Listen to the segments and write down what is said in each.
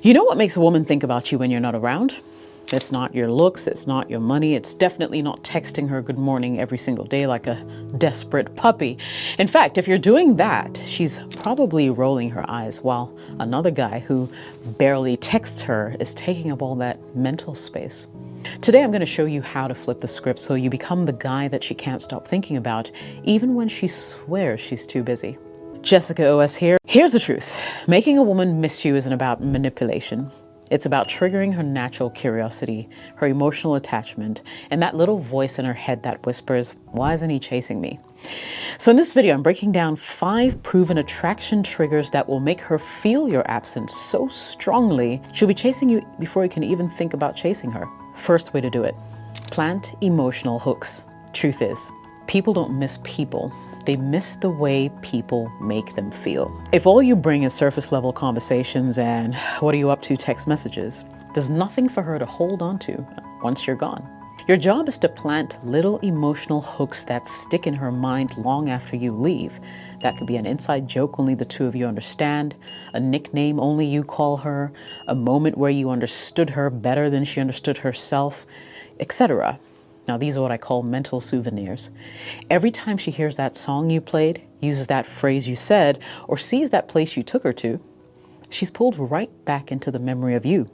You know what makes a woman think about you when you're not around? It's not your looks, it's not your money, it's definitely not texting her good morning every single day like a desperate puppy. In fact, if you're doing that, she's probably rolling her eyes while another guy who barely texts her is taking up all that mental space. Today I'm going to show you how to flip the script so you become the guy that she can't stop thinking about, even when she swears she's too busy. Jessica OS here. Here's the truth. Making a woman miss you isn't about manipulation. It's about triggering her natural curiosity, her emotional attachment, and that little voice in her head that whispers, "Why isn't he chasing me?" So in this video, I'm breaking down 5 proven attraction triggers that will make her feel your absence so strongly, she'll be chasing you before you can even think about chasing her. First way to do it, plant emotional hooks. Truth is, people don't miss people. They miss the way people make them feel. If all you bring is surface level conversations and "what are you up to" text messages, there's nothing for her to hold on to once you're gone. Your job is to plant little emotional hooks that stick in her mind long after you leave. That could be an inside joke only the two of you understand, a nickname only you call her, a moment where you understood her better than she understood herself, etc. Now, these are what I call mental souvenirs. Every time she hears that song you played, uses that phrase you said, or sees that place you took her to, she's pulled right back into the memory of you.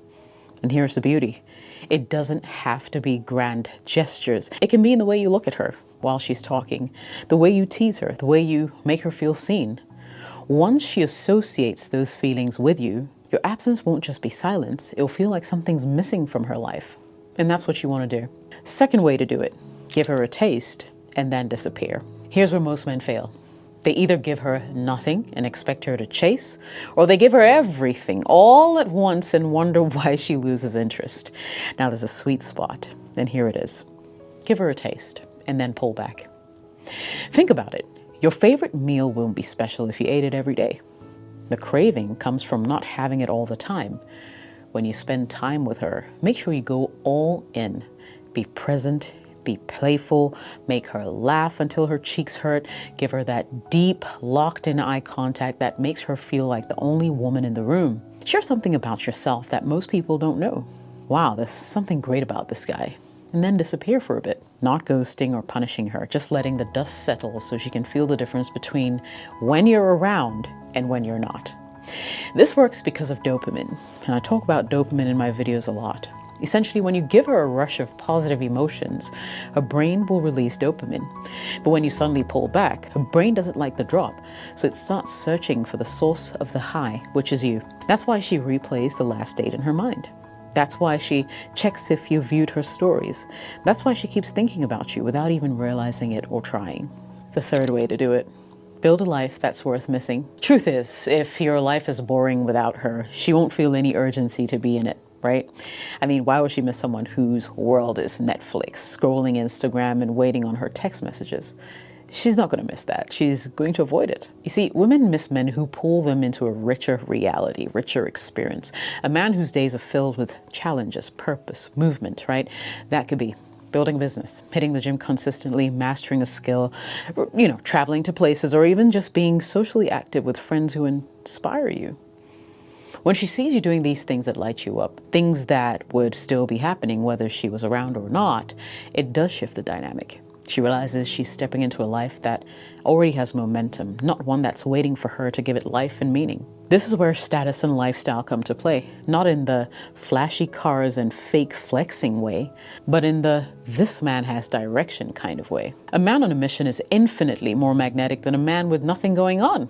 And here's the beauty. It doesn't have to be grand gestures. It can be in the way you look at her while she's talking, the way you tease her, the way you make her feel seen. Once she associates those feelings with you, your absence won't just be silence. It'll feel like something's missing from her life. And that's what you want to do. Second way to do it, give her a taste and then disappear. Here's where most men fail. They either give her nothing and expect her to chase, or they give her everything all at once and wonder why she loses interest. Now there's a sweet spot, and here it is. Give her a taste and then pull back. Think about it. Your favorite meal won't be special if you ate it every day. The craving comes from not having it all the time. When you spend time with her, make sure you go all in. Be present, be playful, make her laugh until her cheeks hurt, give her that deep, locked-in eye contact that makes her feel like the only woman in the room. Share something about yourself that most people don't know. Wow, there's something great about this guy. And then disappear for a bit. Not ghosting or punishing her, just letting the dust settle so she can feel the difference between when you're around and when you're not. This works because of dopamine, and I talk about dopamine in my videos a lot. Essentially, when you give her a rush of positive emotions, her brain will release dopamine. But when you suddenly pull back, her brain doesn't like the drop, so it starts searching for the source of the high, which is you. That's why she replays the last date in her mind. That's why she checks if you viewed her stories. That's why she keeps thinking about you without even realizing it or trying. The third way to do it. Build a life that's worth missing. Truth is, if your life is boring without her, she won't feel any urgency to be in it, right? I mean, why would she miss someone whose world is Netflix, scrolling Instagram and waiting on her text messages? She's not going to miss that. She's going to avoid it. You see, women miss men who pull them into a richer reality, richer experience. A man whose days are filled with challenges, purpose, movement, right? That could be building a business, hitting the gym consistently, mastering a skill, traveling to places, or even just being socially active with friends who inspire you. When she sees you doing these things that light you up, things that would still be happening whether she was around or not, it does shift the dynamic. She realizes she's stepping into a life that already has momentum, not one that's waiting for her to give it life and meaning. This is where status and lifestyle come to play, not in the flashy cars and fake flexing way, but in the "this man has direction" kind of way. A man on a mission is infinitely more magnetic than a man with nothing going on,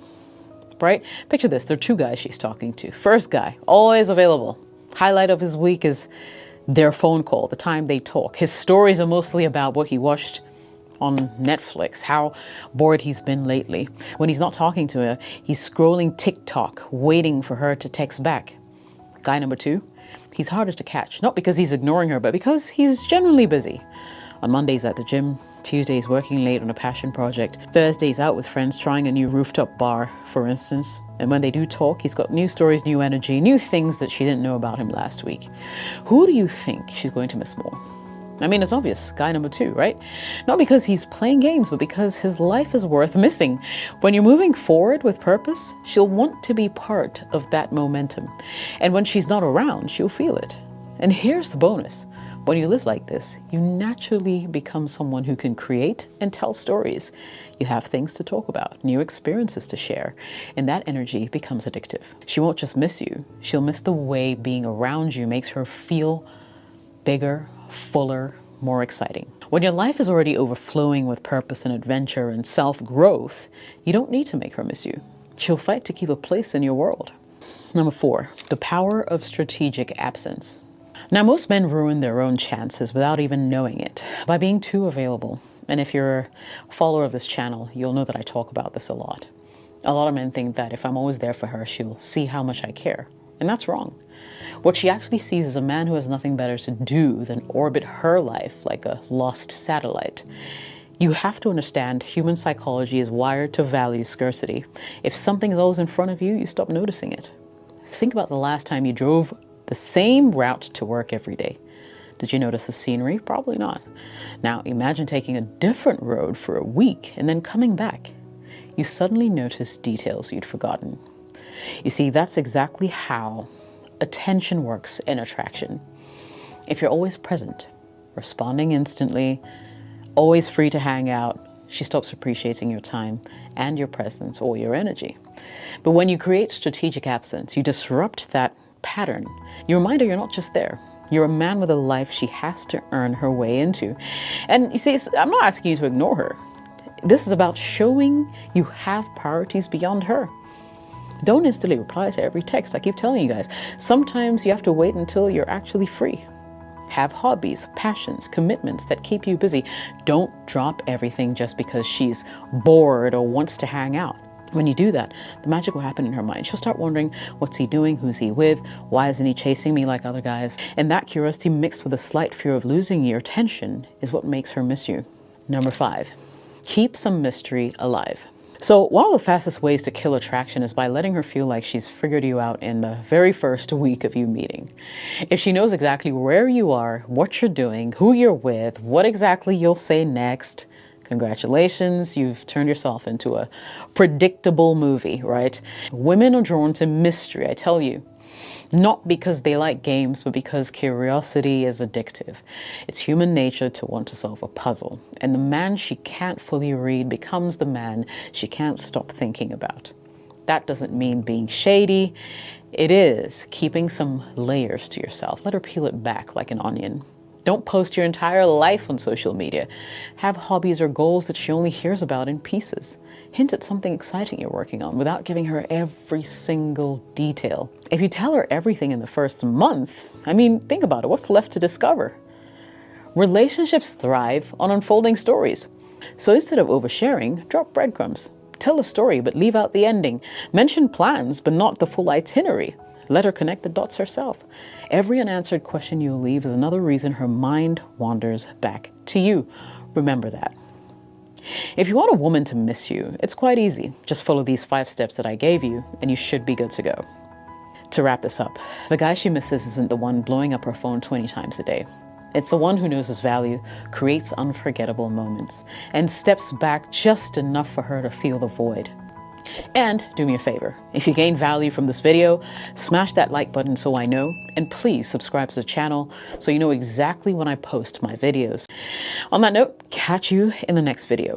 right? Picture this, there are 2 guys she's talking to. First guy, always available. Highlight of his week is their phone call, the time they talk. His stories are mostly about what he watched on Netflix, how bored he's been lately. When he's not talking to her, he's scrolling TikTok, waiting for her to text back. Guy number 2, he's harder to catch, not because he's ignoring her, but because he's generally busy. On Mondays at the gym, Tuesdays working late on a passion project, Thursdays out with friends trying a new rooftop bar, for instance. And when they do talk, he's got new stories, new energy, new things that she didn't know about him last week. Who do you think she's going to miss more? I mean, it's obvious, guy number 2, right? Not because he's playing games, but because his life is worth missing. When you're moving forward with purpose, she'll want to be part of that momentum. And when she's not around, she'll feel it. And here's the bonus. When you live like this, you naturally become someone who can create and tell stories. You have things to talk about, new experiences to share, and that energy becomes addictive. She won't just miss you, she'll miss the way being around you makes her feel bigger, fuller, more exciting. When your life is already overflowing with purpose and adventure and self-growth, you don't need to make her miss you. She'll fight to keep a place in your world. Number 4, the power of strategic absence. Now, most men ruin their own chances without even knowing it by being too available. And if you're a follower of this channel, you'll know that I talk about this a lot. A lot of men think that if I'm always there for her, she'll see how much I care. And that's wrong. What she actually sees is a man who has nothing better to do than orbit her life like a lost satellite. You have to understand human psychology is wired to value scarcity. If something is always in front of you, you stop noticing it. Think about the last time you drove the same route to work every day. Did you notice the scenery? Probably not. Now imagine taking a different road for a week and then coming back. You suddenly notice details you'd forgotten. You see, that's exactly how attention works in attraction. If you're always present, responding instantly, always free to hang out, she stops appreciating your time and your presence or your energy. But when you create strategic absence, you disrupt that pattern. You remind her you're not just there. You're a man with a life she has to earn her way into. And you see, I'm not asking you to ignore her. This is about showing you have priorities beyond her. Don't instantly reply to every text. I keep telling you guys, sometimes you have to wait until you're actually free. Have hobbies, passions, commitments that keep you busy. Don't drop everything just because she's bored or wants to hang out. When you do that, the magic will happen in her mind. She'll start wondering, what's he doing? Who's he with? Why isn't he chasing me like other guys? And that curiosity mixed with a slight fear of losing your attention is what makes her miss you. Number 5, keep some mystery alive. So one of the fastest ways to kill attraction is by letting her feel like she's figured you out in the very first week of you meeting. If she knows exactly where you are, what you're doing, who you're with, what exactly you'll say next, congratulations, you've turned yourself into a predictable movie, right? Women are drawn to mystery, I tell you. Not because they like games, but because curiosity is addictive. It's human nature to want to solve a puzzle. And the man she can't fully read becomes the man she can't stop thinking about. That doesn't mean being shady. It is keeping some layers to yourself. Let her peel it back like an onion. Don't post your entire life on social media. Have hobbies or goals that she only hears about in pieces. Hint at something exciting you're working on without giving her every single detail. If you tell her everything in the first month, I mean, think about it. What's left to discover? Relationships thrive on unfolding stories. So instead of oversharing, drop breadcrumbs. Tell a story, but leave out the ending. Mention plans, but not the full itinerary. Let her connect the dots herself. Every unanswered question you leave is another reason her mind wanders back to you. Remember that. If you want a woman to miss you, it's quite easy. Just follow these 5 steps that I gave you, and you should be good to go. To wrap this up, the guy she misses isn't the one blowing up her phone 20 times a day. It's the one who knows his value, creates unforgettable moments, and steps back just enough for her to feel the void. And do me a favor, if you gain value from this video, smash that like button so I know, and please subscribe to the channel so you know exactly when I post my videos. On that note, catch you in the next video.